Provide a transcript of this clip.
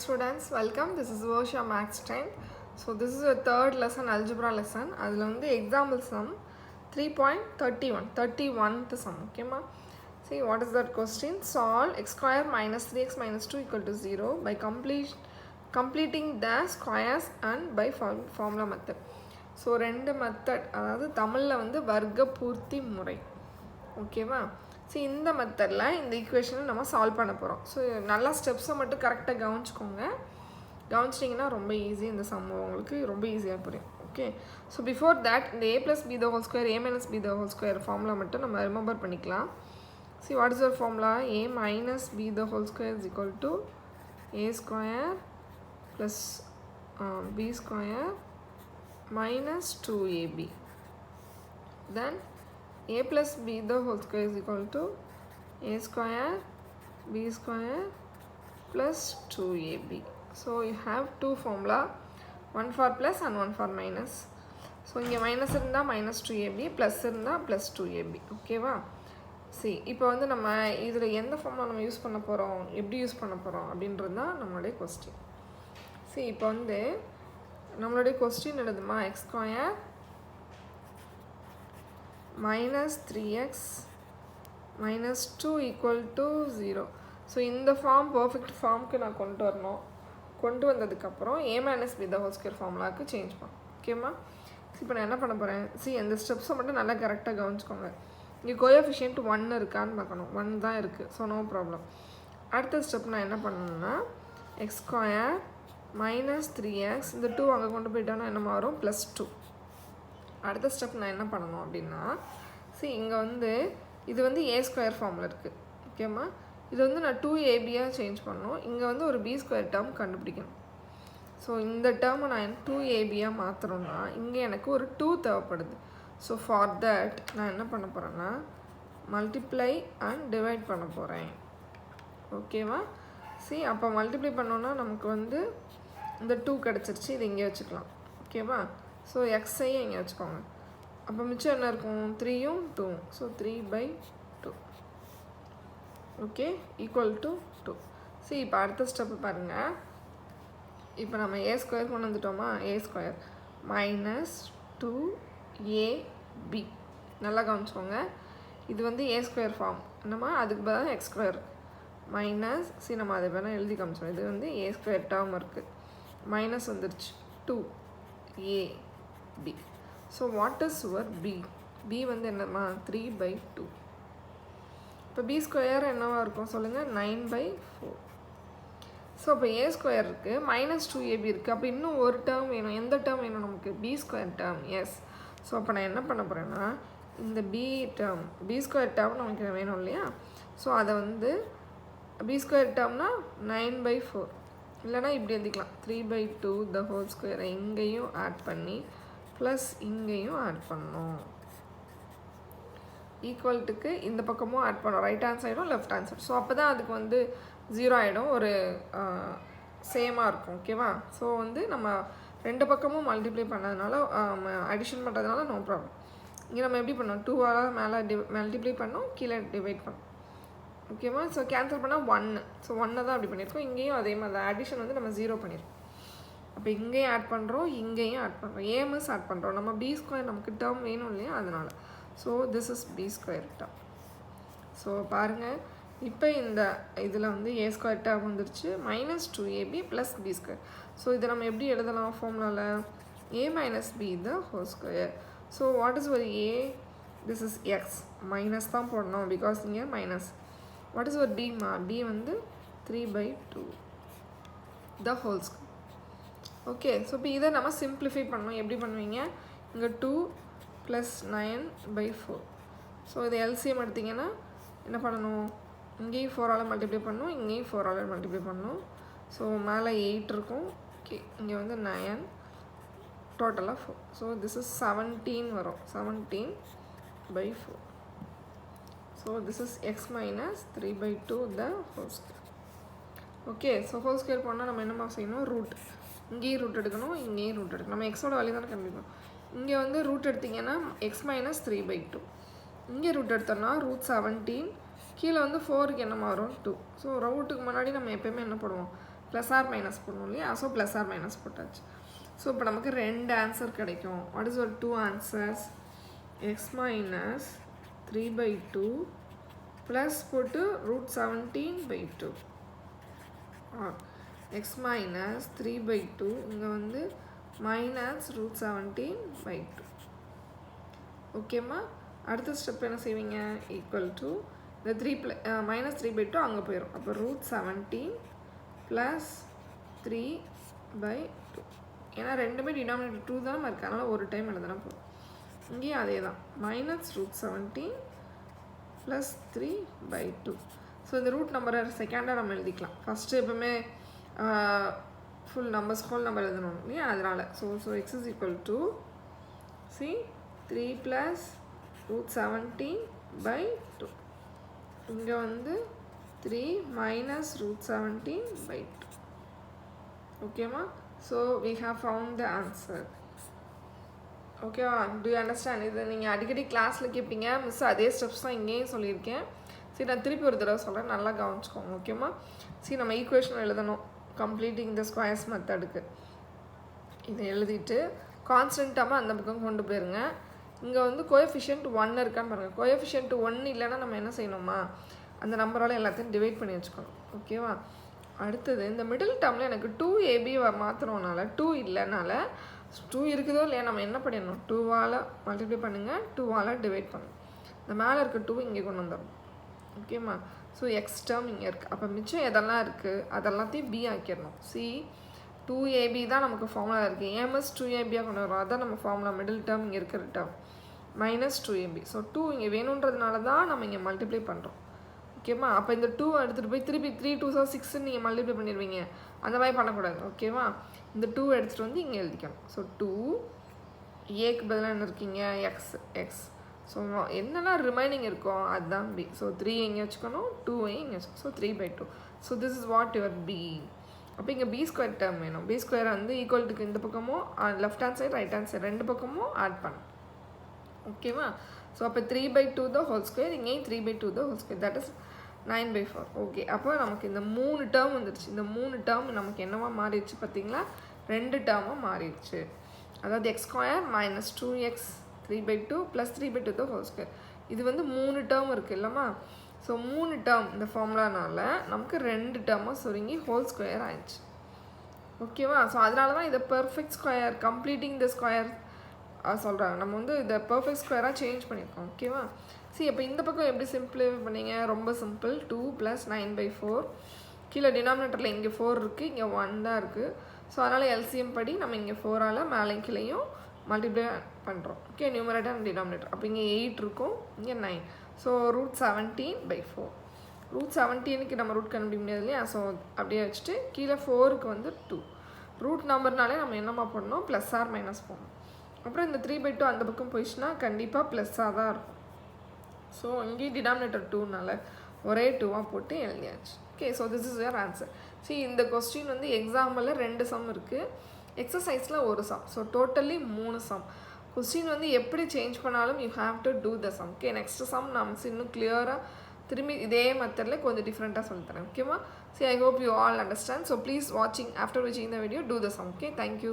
students, welcome. This is Varsha Maths 10. So this is a third lesson, algebra lesson. அதில் வந்து example sum 3.31, 31th sum, okay ma? See what is that question? Solve x square minus 3x minus 2 equal to 0 by completing the squares and by formula method. So ரெண்டு method, அதாவது தமிழில் வந்து வர்க்க பூர்த்தி முறை, ஓகேவா? ஸோ இந்த மெத்தடில் இந்த ஈக்குவேஷனை நம்ம சால்வ் பண்ண போகிறோம். ஸோ நல்லா ஸ்டெப்ஸை மட்டும் கரெக்டாக கவனிச்சிக்கோங்க. கவனிச்சிட்டிங்கன்னா ரொம்ப ஈஸி, இந்த சம் உங்களுக்கு ரொம்ப ஈஸியாக புரியும். ஓகே, ஸோ பிஃபோர் தேட் இந்த a + b the whole square a minus b the whole square formula மட்டும் நம்ம ரிமெம்பர் பண்ணிக்கலாம். See what is our formula? a minus b the whole square is equal to a square plus b square minus 2ab. Then a plus b the whole square is equal to a square b square plus 2ab. So you have two formula, one for plus and one for minus. So இங்கே minus இருந்தா minus 2ab, plus இருந்தா plus 2ab. ஓகேவா? சரி, இப்போ வந்து நம்ம இதில் எந்த ஃபார்முலா நம்ம யூஸ் பண்ண போகிறோம், எப்படி யூஸ் பண்ண போகிறோம் அப்படின்றது தான் நம்மளுடைய கொஸ்டின். சரி, இப்போ வந்து நம்மளுடைய கொஸ்டின் எழுதுமா, x square minus 3x minus 2 equal to 0. So இந்த ஃபார்ம் பர்ஃபெக்ட் ஃபார்முக்கு நான் கொண்டு வரணும். கொண்டு வந்ததுக்கப்புறம் a minus b the whole square ஃபார்முலாவுக்கு சேஞ்ச் பண்ணணும். ஓகேம்மா? இப்போ நான் என்ன பண்ண போகிறேன், இந்த ஸ்டெப்ஸை மட்டும் நல்லா கரெக்டாக கவனிச்சுக்கோங்க. இங்கே கோஎஃபிஷியன்ட் 1 இருக்கான்னு பார்க்கணும். 1 தான் இருக்குது, ஸோ நோ ப்ராப்ளம். அடுத்த ஸ்டெப் நான் என்ன பண்ணணும்னா, எக்ஸ் ஸ்கொயர் மைனஸ் 3x, இந்த 2 அங்கே கொண்டு போயிட்டோன்னா என்ன வரும், ப்ளஸ் 2. அடுத்த ஸ்டெப் நான் என்ன பண்ணணும் அப்படின்னா, இங்கே வந்து இது வந்து a ஸ்கொயர் ஃபார்மில் இருக்குது. ஓகேம்மா? இது வந்து நான் 2ab சேஞ்ச் பண்ணணும். இங்கே வந்து ஒரு b ஸ்கொயர் டேர்ம் கண்டுபிடிக்கணும். ஸோ இந்த டேர்மை நான் 2ab மாற்றணும்னா இங்கே எனக்கு ஒரு 2 தேவைப்படுது. ஸோ ஃபார் தட் நான் என்ன பண்ண போகிறேன்னா, மல்டிப்ளை அண்ட் டிவைட் பண்ண போகிறேன். ஓகேவா? அப்போ மல்டிப்ளை பண்ணோன்னா நமக்கு வந்து இந்த 2 கிடச்சிருச்சு. இது இங்கே வச்சுக்கலாம். ஓகேவா? ஸோ எக்ஸையும் இங்கே வச்சுக்கோங்க. அப்போ மிச்சம் என்ன இருக்கும், 3யும் 2ம். ஸோ 3/2. Okay, equal to 2. இப்போ அடுத்த ஸ்டெப்பு பாருங்கள். இப்போ நம்ம ஏ ஸ்கொயர் கொண்டு வந்துட்டோமா, ஏ ஸ்கொயர் மைனஸ் 2ab. நல்லா கவனிச்சோங்க. இது வந்து ஏ ஸ்கொயர் ஃபார்ம். என்னம்மா, அதுக்கு பதிலாக எக்ஸ் ஸ்கொயர் மைனஸ் நம்ம அதை வேணால் எழுதி காமிச்சோம். இது வந்து ஏ ஸ்கொயர் டேர்ம் இருக்குது, மைனஸ் வந்துருச்சு 2ab. So what is your b? b வந்து என்னம்மா, 3/2. இப்போ b ஸ்கொயர் என்னவா இருக்கும் சொல்லுங்கள், 9/4. ஸோ அப்போ ஏ ஸ்கொயர் இருக்குது, மைனஸ் 2ab இருக்குது. அப்போ இன்னும் ஒரு டேர்ம் வேணும். எந்த டேர்ம் வேணும் நமக்கு, b square term. Yes. So அப்போ நான் என்ன பண்ண போகிறேன்னா, இந்த b ஸ்கொயர் டேர்ம் நமக்கு வேணும் இல்லையா? ஸோ அதை வந்து b ஸ்கொயர் டேர்ம்னா 9/4, இல்லைனா இப்படி எழுதிக்கலாம், 3/2 the whole square. இங்கேயும் ஆட் பண்ணி ப்ளஸ் இங்கேயும் ஆட் பண்ணணும். ஈக்குவல்ட்டுக்கு இந்த பக்கமும் ஆட் பண்ணோம், ரைட் ஹேண்ட் சைடும் லெஃப்ட் ஹேண்ட் சைடும். ஸோ அப்போ தான் அதுக்கு வந்து 0 ஆகிடும், ஒரு சேமாக இருக்கும். ஓகேவா? ஸோ வந்து நம்ம ரெண்டு பக்கமும் மல்டிப்ளை பண்ணதுனால, அடிஷன் பண்ணுறதுனால நோ ப்ராப்ளம். இங்கே நம்ம எப்படி பண்ணோம், 2ஆல் மேலே மல்டிப்ளை பண்ணோம், கீழே டிவைட் பண்ணோம். ஓகேவா? ஸோ கேன்சல் பண்ணால் 1. ஸோ 1 தான் அப்படி பண்ணியிருக்கோம். இங்கேயும் அதே மாதிரி தான், அடிஷன் வந்து நம்ம 0 பண்ணியிருக்கோம். அப்போ இங்கேயும் ஆட் பண்ணுறோம், இங்கேயும் ஆட் பண்ணுறோம், ஏஎம்எஸ் ஆட் பண்ணுறோம். நம்ம b ஸ்கொயர் நமக்கு டேர்ம் வேணும் இல்லையா, அதனால். So this is b square term. So பாருங்கள், இப்போ இந்த இதில் வந்து a ஸ்கொயர் டேர்ம் வந்துருச்சு, minus 2ab plus b square. So இதை நம்ம எப்படி எழுதலாம் ஃபார்முலாவில், a minus b the whole square. So what is ஒரு a, this is X, minus தான் போடணும் பிகாஸ் இங்கே மைனஸ். வாட் இஸ் ஒரு b மா, b வந்து 3/2 the whole square. Okay, so இப்போ இதை நம்ம சிம்பிளிஃபை பண்ணணும். எப்படி பண்ணுவீங்க, இங்கே 2 + 9/4. ஸோ இது எல்சிஎம் எடுத்திங்கன்னா என்ன பண்ணணும், இங்கேயும் 4ஆல் மல்டிப்ளை பண்ணணும், இங்கேயும் 4ஆல் மல்டிப்ளை பண்ணணும். ஸோ மேலே 8 இருக்கும். ஓகே, இங்கே வந்து 9, டோட்டலாக 4. ஸோ திஸ் இஸ் 17 வரும், 17/4. So this is X minus 3/2 the whole square. Okay, so whole square பண்ணால் நம்ம என்னமா செய்யணும், ரூட். இங்கேயும் ரூட் எடுக்கணும், இங்கேயும் ரூட் எடுக்கணும். நம்ம எக்ஸோட வேல்யூ தானே கண்டுபிடிக்கணும். இங்கே வந்து ரூட் எடுத்திங்கன்னா எக்ஸ் மைனஸ் 3/2. இங்கே ரூட் எடுத்தோம்னா ரூட் 17. கீழே வந்து 4க்கு என்ன வரும், 2. ஸோ ரூட்டுக்கு முன்னாடி நம்ம எப்போயுமே என்ன பண்ணுவோம், ப்ளஸ் ஆர் மைனஸ் போடணும் இல்லையா? ஸோ ப்ளஸ் ஆர் மைனஸ் போட்டாச்சு. ஸோ இப்போ நமக்கு 2 ஆன்சர் கிடைக்கும். வாட் இஸ் ஒரு 2 ஆன்சர்ஸ்? எக்ஸ் மைனஸ் 3/2 ப்ளஸ் போட்டு √17/2 எக்ஸ் மைனஸ் 3/2 இங்கே வந்து மைனஸ் √17/2. ஓகேம்மா? அடுத்த ஸ்டெப் என்ன செய்வீங்க? ஈக்குவல் டு இந்த மைனஸ் 3/2 அங்கே போயிடும். அப்போ √17 ப்ளஸ் 3/2. ஏன்னா ரெண்டுமே டினாமினேட்டர் 2 தானே இருக்குது, அதனால் ஒரு டைம் எழுதுனா போதும். இங்கேயும் அதே தான், மைனஸ் √17 ப்ளஸ் 3/2. ஸோ இந்த ரூட் நம்பரை செகண்டாக நம்ம எழுதிக்கலாம். ஃபஸ்ட்டு எப்பவுமே ஃபுல் நம்பர்ஸ் ஹோல் நம்பர் எழுதணும் இல்லையா? அதனால் so X is equal to 3 plus √17/2. இங்கே வந்து 3 மைனஸ் √17/2. ஓகேம்மா? So we have found the answer. ஓகேவா? do you understand? இது நீங்கள் அடிக்கடி கிளாஸில் கேட்பீங்க, மிஸ் அதே ஸ்டெப்ஸ் தான் இங்கேயும் சொல்லியிருக்கேன். சரி, நான் திருப்பி ஒரு தடவை சொல்கிறேன், நல்லா கவனிச்சுக்கோங்க. ஓகேம்மா? சரி, நம்ம ஈக்குவேஷன் எழுதணும் கம்ப்ளீட்டிங் த ஸ்கொயர்ஸ் மெத்தடுக்கு. இதை எழுதிட்டு கான்ஸ்டன்ட்டாமல் அந்த பக்கம் கொண்டு போயிருங்க. இங்கே வந்து கோஎஃபிஷியன்ட் 1 இருக்கான்னு பாருங்கள். கோஎஃபிஷியன்ட் 1 இல்லைன்னா நம்ம என்ன செய்யணுமா? அந்த நம்பரால் எல்லாத்தையும் டிவைட் பண்ணி வச்சுக்கணும். ஓகேவா? அடுத்தது இந்த மிடில் டேர்மில் எனக்கு 2ab மாற்றணுனால 2 இல்லைனால 2 இருக்குதோ இல்லையா நம்ம என்ன பண்ணிடணும்? 2ஆல் மல்டிப்ளை பண்ணுங்கள், 2ஆல் டிவைட் பண்ணுங்கள். இந்த மேலே இருக்க 2 இங்கே கொண்டு வந்துடணும். ஓகேம்மா? ஸோ எக்ஸ் டேர்ம் இங்கே இருக்குது. அப்போ மிச்சம் எதெல்லாம் இருக்குது அதெல்லாத்தையும் பி ஆக்கிடணும். சி 2ab தான் நமக்கு ஃபார்முலா இருக்குது. ஏஎம்எஸ் 2ab கொண்டு வரும், அதான் நம்ம ஃபார்முலா. மிடில் டேர்ம் இங்கே இருக்கிற டேர்ம் மைனஸ் 2ab. ஸோ 2 இங்கே வேணுன்றதுனால தான் நம்ம இங்கே மல்டிப்ளை பண்ணுறோம். ஓகேவா? அப்போ இந்த 2 எடுத்துகிட்டு போய் திருப்பி 3 2 6 நீங்கள் மல்டிப்ளை பண்ணிடுவீங்க. அந்த மாதிரி பண்ணக்கூடாது. ஓகேவா? இந்த 2 எடுத்துகிட்டு வந்து இங்கே எழுதிக்கணும். ஸோ 2 ஏக்கு பதிலாக என்ன இருக்கீங்க? எக்ஸ். ஸோ என்னென்னா ரிமைனிங் இருக்கும் அதுதான் பி. ஸோ 3 இங்கே வச்சுக்கணும், 2 இங்கே வச்சுக்கணும். So 3/2. So this is what your B. அப்போ இங்கே பி ஸ்கொயர் டேர்ம் வேணும். பி ஸ்கொயர் வந்து ஈக்குவல்ட்டுக்கு இந்த பக்கமும் left hand side right hand side ரெண்டு பக்கமும் ஆட் பண்ணணும். ஓகேவா? ஸோ அப்போ 3/2 த ஹோல் ஸ்கொயர், இங்கேயும் 3/2 the whole square, that is 9/4. Okay, அப்போ நமக்கு இந்த 3 டேர்ம் வந்துடுச்சு. இந்த 3 டேர்ம் நமக்கு என்னவா மாறிடுச்சு பார்த்தீங்களா? 2 டேர்மாக மாறிடுச்சு. அதாவது X square minus 2x 3/2 plus 3/2 the whole square. இது வந்து 3 டேர்ம் இருக்குது இல்லைம்மா? ஸோ 3 டேர்ம் இந்த ஃபார்முலானால நமக்கு 2 டேர்மாக சுருங்கி ஹோல் ஸ்கொயர் ஆயிடுச்சு. ஓகேவா? ஸோ அதனால தான் இதை perfect square completing the square சொல்கிறாங்க. நம்ம வந்து இதை பெர்ஃபெக்ட் ஸ்கொயராக சேஞ்ச் பண்ணியிருக்கோம். ஓகேவா? சரி, அப்போ இந்த பக்கம் எப்படி சிம்பிளிஃபை பண்ணீங்க? ரொம்ப சிம்பிள். 2 + 9/4. கீழே டினாமினேட்டரில் இங்கே 4 இருக்குது, இங்கே 1 தான் இருக்குது. ஸோ அதனால் எல்சிஎம் படி நம்ம இங்கே 4ஆல் மேலே கீழேயும் மல்டிப்ளை பண்ணுறோம். Okay, numerator and denominator. அப்போ இங்கே 8 இருக்கும், இங்கே 9. ஸோ √17/4. √17க்கு நம்ம ரூட் கண்டுபிடிக்க முடியாது இல்லையா? ஸோ அப்படியே வச்சுட்டு கீழே 4க்கு வந்து 2. ரூட் நம்பர்னாலே நம்ம என்னம்மா பண்ணணும்? ப்ளஸ் ஆர் மைனஸ் போடணும். அப்புறம் இந்த 3/2 அந்த பக்கம் போயிடுச்சுன்னா கண்டிப்பாக ப்ளஸ்ஸாக தான் இருக்கும். ஸோ இங்கேயும் டினாமினேட்டர் 2னால ஒரே 2ஆக போட்டு எழுதியாச்சு. Okay, so this is your answer. சரி, இந்த கொஸ்டின் வந்து எக்ஸாம்பிளில் 2 சம் இருக்குது, எக்ஸசைஸில் 1 sum. So totally 3 sum. Question வந்து எப்படி சேஞ்ச் பண்ணாலும் you have to do the sum. Okay, next sum நான் இன்னும் கிளியராக திரும்பி இதே மெத்தடில் கொஞ்சம் டிஃப்ரெண்ட்டாக சொல்லித்தரேன். ஓகேவா? See, I hope you all understand. So please, after watching the video, do the sum. Okay, thank you.